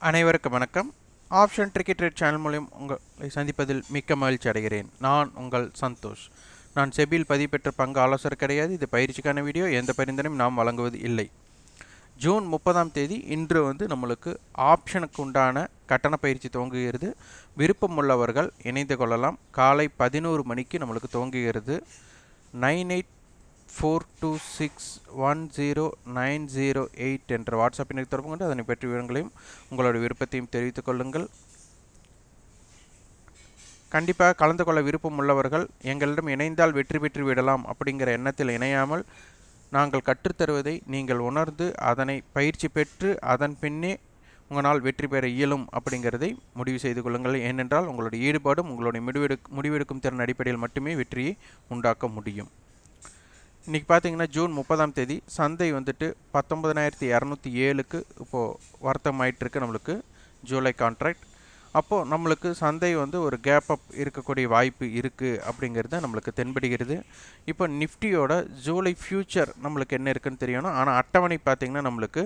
அனைவருக்கும் வணக்கம். Option tricky trade channel மூலம் உங்களை சந்திப்பதில் மிக்க மகிழ்ச்சி அடைகிறேன். நான் உங்கள் சந்தோஷ். நான் செபியில் பதிவு பெற்ற பங்கு ஆலோசகர் கிடையாது. இது பயிற்சிக்கான வீடியோ. எந்த பரிந்துரையும் நாம் வழங்குவது இல்லை. ஜூன் 30ஆம் தேதி இன்று நம்மளுக்கு ஆப்ஷனுக்கு உண்டான கட்டண பயிற்சி துவங்குகிறது. விருப்பம் உள்ளவர்கள் இணைந்து கொள்ளலாம். காலை 11 மணிக்கு நம்மளுக்கு துவங்குகிறது. 9842610908 என்ற வாட்ஸ்அப் இணைப்பு தொடர்பு கொண்டு அதனை பற்றி விவரங்களையும் உங்களோட விருப்பத்தையும் தெரிவித்துக் கொள்ளுங்கள். கண்டிப்பாக கலந்து கொள்ள விருப்பம் உள்ளவர்கள் எங்களிடம் இணைந்தால் வெற்றி பெற்று விடலாம் அப்படிங்கிற எண்ணத்தில் இணையாமல், நாங்கள் கற்றுத்தருவதை நீங்கள் உணர்ந்து அதனை பயிற்சி பெற்று அதன் பின்னே உங்களால் வெற்றி பெற இயலும் அப்படிங்கிறதை முடிவு செய்து கொள்ளுங்கள். ஏனென்றால் உங்களுடைய ஈடுபாடும் உங்களுடைய முடிவெடுக்கும் திறன் அடிப்படையில் மட்டுமே வெற்றியை உண்டாக்க முடியும். இன்றைக்கி பார்த்தீங்கன்னா ஜூன் 30ஆம் தேதி சந்தை 19,207க்கு இப்போது வர்த்தகம் ஆகிட்டுருக்கு. நம்மளுக்கு ஜூலை கான்ட்ராக்ட். அப்போது நம்மளுக்கு சந்தை ஒரு கேப் அப் இருக்கக்கூடிய வாய்ப்பு இருக்குது அப்படிங்கிறது நம்மளுக்கு தென்படுகிறது. இப்போ நிஃப்டியோட ஜூலை ஃபியூச்சர் நம்மளுக்கு என்ன இருக்குதுன்னு தெரியணும். ஆனால் அட்டவணை பார்த்திங்கன்னா நம்மளுக்கு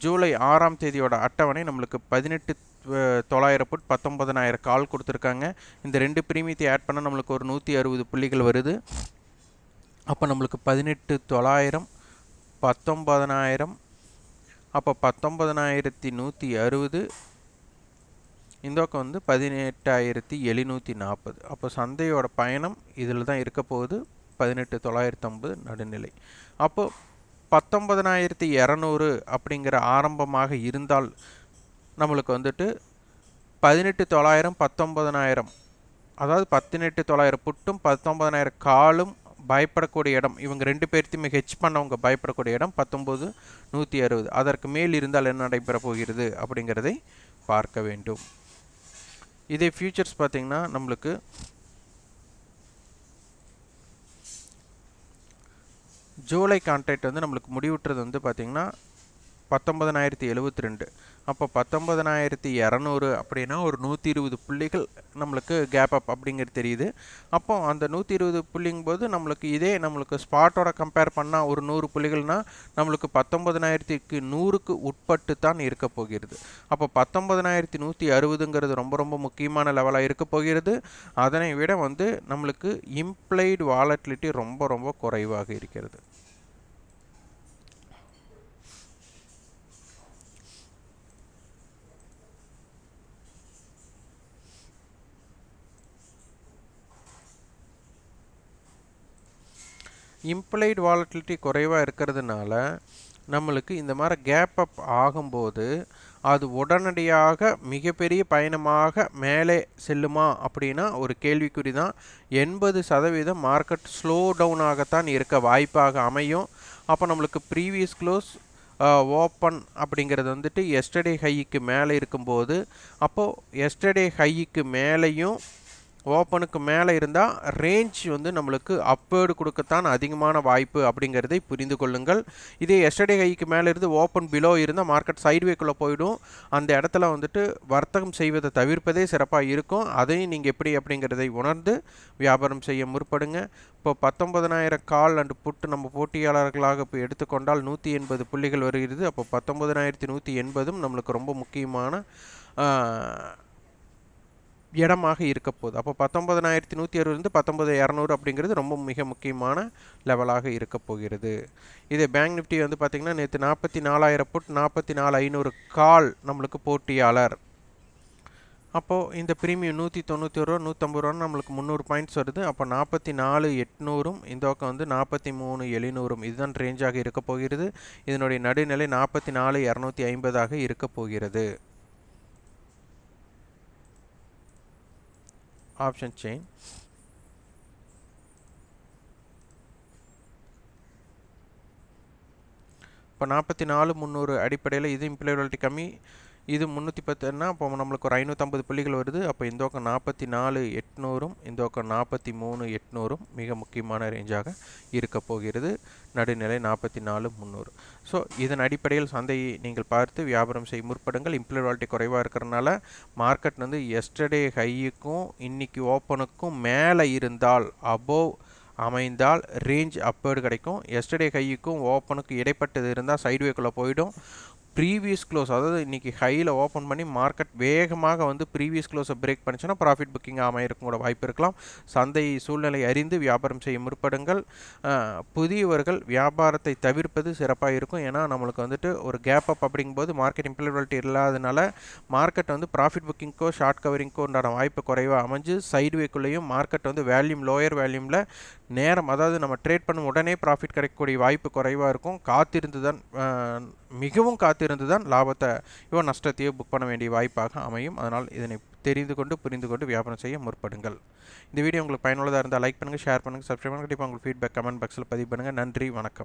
ஜூலை 6ஆம் தேதியோட அட்டவணை நம்மளுக்கு 18,900 புட் 19,000 கால் கொடுத்துருக்காங்க. இந்த ரெண்டு பிரீமியத்தை ஆட் பண்ணால் நம்மளுக்கு ஒரு 160 புள்ளிகள் வருது. அப்போ நம்மளுக்கு 18,900 19,000 அப்போ 19,160 இந்த பக்கம் 18,740. அப்போ சந்தையோட பயணம் இதில் தான் இருக்க போகுது. 18,950 நடுநிலை. அப்போ 19,200 அப்படிங்கிற ஆரம்பமாக இருந்தால் நம்மளுக்கு 18,900 19,000 அதாவது 18,900 புட்டும் 19,000 காலும் பயப்படக்கூடிய இடம். இவங்க ரெண்டு பேர்த்தையுமே ஹெச் பண்ணவங்க பயப்படக்கூடிய இடம் 19,160. அதற்கு மேல் இருந்தால் என்ன நடைபெற போகிறது அப்படிங்கிறதை பார்க்க வேண்டும். இதே ஃபியூச்சர்ஸ் பார்த்திங்கன்னா நம்மளுக்கு ஜூலை கான்ட்ராக்ட் நம்மளுக்கு முடிவுற்றது பார்த்திங்கன்னா 19,072. அப்போ 19,200 அப்படின்னா ஒரு 120 புள்ளிகள் நம்மளுக்கு கேப் அப் அப்படிங்கிறது தெரியுது. அப்போ அந்த 120 புள்ளிங்கும் போது நம்மளுக்கு ஸ்பாட்டோட கம்பேர் பண்ணால் ஒரு 100 புள்ளிகள்னால் நம்மளுக்கு 19,100க்கு உட்பட்டு தான் இருக்க போகிறது. அப்போ 19,160ங்கிறது ரொம்ப ரொம்ப முக்கியமான லெவலாக இருக்க போகிறது. அதனை விட நம்மளுக்கு இம்ப்ளைடு வாலட்டிலிட்டி ரொம்ப ரொம்ப குறைவாக இருக்கிறது. இம்ப்ளைடு வாலட்டிலிட்டி குறைவாக இருக்கிறதுனால நம்மளுக்கு இந்த மாதிரி கேப் அப் ஆகும்போது அது உடனடியாக மிகப்பெரிய பயணமாக மேலே செல்லுமா அப்படின்னா ஒரு கேள்விக்குறி தான். 80% மார்க்கெட் ஸ்லோ டவுனாகத்தான் இருக்க வாய்ப்பாக அமையும். அப்போ நம்மளுக்கு ப்ரீவியஸ் க்ளோஸ் ஓப்பன் அப்படிங்கிறது எஸ்டர்டே ஹைக்கு மேலே இருக்கும்போது, அப்போது எஸ்டர்டே ஹைக்கு மேலேயும் ஓப்பனுக்கு மேலே இருந்தால் ரேஞ்ச் நம்மளுக்கு அப்பேர்டு கொடுக்கத்தான் அதிகமான வாய்ப்பு அப்படிங்கிறதை புரிந்து கொள்ளுங்கள். இதே எஸ்டர்டே ஹைக்கு மேலே இருந்து ஓப்பன் பிலோ இருந்தால் மார்க்கெட் சைட்வேக்குள்ளே போயிடும். அந்த இடத்துல வர்த்தகம் செய்வதை தவிர்ப்பதே சிறப்பாக இருக்கும். அதையும் நீங்கள் எப்படி அப்படிங்கிறதை உணர்ந்து வியாபாரம் செய்ய முற்படுங்க. இப்போ 19,000 கால் அண்டு புட்டு நம்ம போட்டியாளர்களாக இப்போ எடுத்துக்கொண்டால் 180 புள்ளிகள் வருகிறது. அப்போ 19,180 நம்மளுக்கு ரொம்ப முக்கியமான இடமாக இருக்க போகுது. அப்போ 19,160 19,200 அப்படிங்கிறது ரொம்ப மிக முக்கியமான லெவலாக இருக்க போகிறது. இதே பேங்க் நிஃப்டி பார்த்திங்கன்னா நேற்று 44,000 புட் 44,500 கால் நம்மளுக்கு போட்டியாளர். அப்போது இந்த ப்ரீமியம் 191 ரூபா 150 ரூபா நம்மளுக்கு 300 பாயிண்ட்ஸ் வருது. அப்போ 44,800 இந்த பக்கம் 43,700 இதுதான் ரேஞ்சாக இருக்க போகிறது. இதனுடைய நடுநிலை 44,250 இருக்க போகிறது. ஆப்ஷன் செயின் இப்போ 44,300 அடிப்படையில் இது இம்ப்ளைபிலிட்டி கம்மி. இது 310ன்னா அப்போ நம்மளுக்கு ஒரு 550 புள்ளிகள் வருது. அப்போ இந்த பக்கம் 44,800 இந்த பக்கம் 43,800 மிக முக்கியமான ரேஞ்சாக இருக்க போகிறது. நடுநிலை 44,300. ஸோ இதன் அடிப்படையில் சந்தையை நீங்கள் பார்த்து வியாபாரம் செய்ய முற்படுங்கள். இம்ப்ளைபிலிட்டி குறைவாக இருக்கிறனால மார்க்கெட் எஸ்டர்டே ஹையுக்கும் இன்னைக்கு ஓப்பனுக்கும் மேலே இருந்தால் அபோவ் அமைந்தால் ரேஞ்ச் அப்பேர்டு கிடைக்கும். எஸ்டர்டே ஹையுக்கும் ஓப்பனுக்கு இடைப்பட்டது இருந்தால் சைட்வேக்குள்ளே போயிடும். ப்ரீவியஸ் க்ளோஸ் அதாவது இன்றைக்கி ஹையில் ஓப்பன் பண்ணி மார்க்கெட் வேகமாக வந்து ப்ரீவியஸ் க்ளோஸை பிரேக் பண்ணிச்சுன்னா ப்ராஃபிட் புக்கிங் அமையறக்கும் கூட வாய்ப்பு இருக்கலாம். சந்தை சூழ்நிலை அறிந்து வியாபாரம் செய்ய முற்படுங்கள். புதியவர்கள் வியாபாரத்தை தவிர்ப்பது சிறப்பாக இருக்கும். ஏன்னா நம்மளுக்கு வந்துட்டு ஒரு கேப் அப் அப்படிங்கும்போது மார்க்கெட் இம்ப்ளிமெண்ட் இல்லாதனால மார்க்கெட் வந்து ப்ராஃபிட் புக்கிங்க்கோ ஷார்ட் கவரிங்க்கோ உண்டான வாய்ப்பு குறைவாக அமைஞ்சு சைட்வேக்குள்ளேயும் மார்க்கெட் வந்து வேல்யூம் லோயர் வேல்யூமில் நேரம் அதாவது நம்ம ட்ரேட் பண்ணும் உடனே ப்ராஃபிட் கிடைக்கக்கூடிய வாய்ப்பு குறைவாக இருக்கும். காத்திருந்து தான் மிகவும் காத்திருந்து தான் லாபத்தை நஷ்டத்தையோ புக் பண்ண வேண்டிய வாய்ப்பாக அமையும். அதனால் இதனை தெரிந்து கொண்டு புரிந்து கொண்டு வியாபாரம் செய்ய முற்படுங்கள். இந்த வீடியோ உங்களுக்கு பயனுள்ளதாக இருந்தால் லைக் பண்ணுங்கள், ஷேர் பண்ணுங்கள், சப்ஸ்கிரைப் பண்ணுங்கள். கண்டிப்பாக உங்கள் ஃபீட்பேக் கமெண்ட் பாக்ஸில் பதிவு பண்ணுங்கள். நன்றி, வணக்கம்.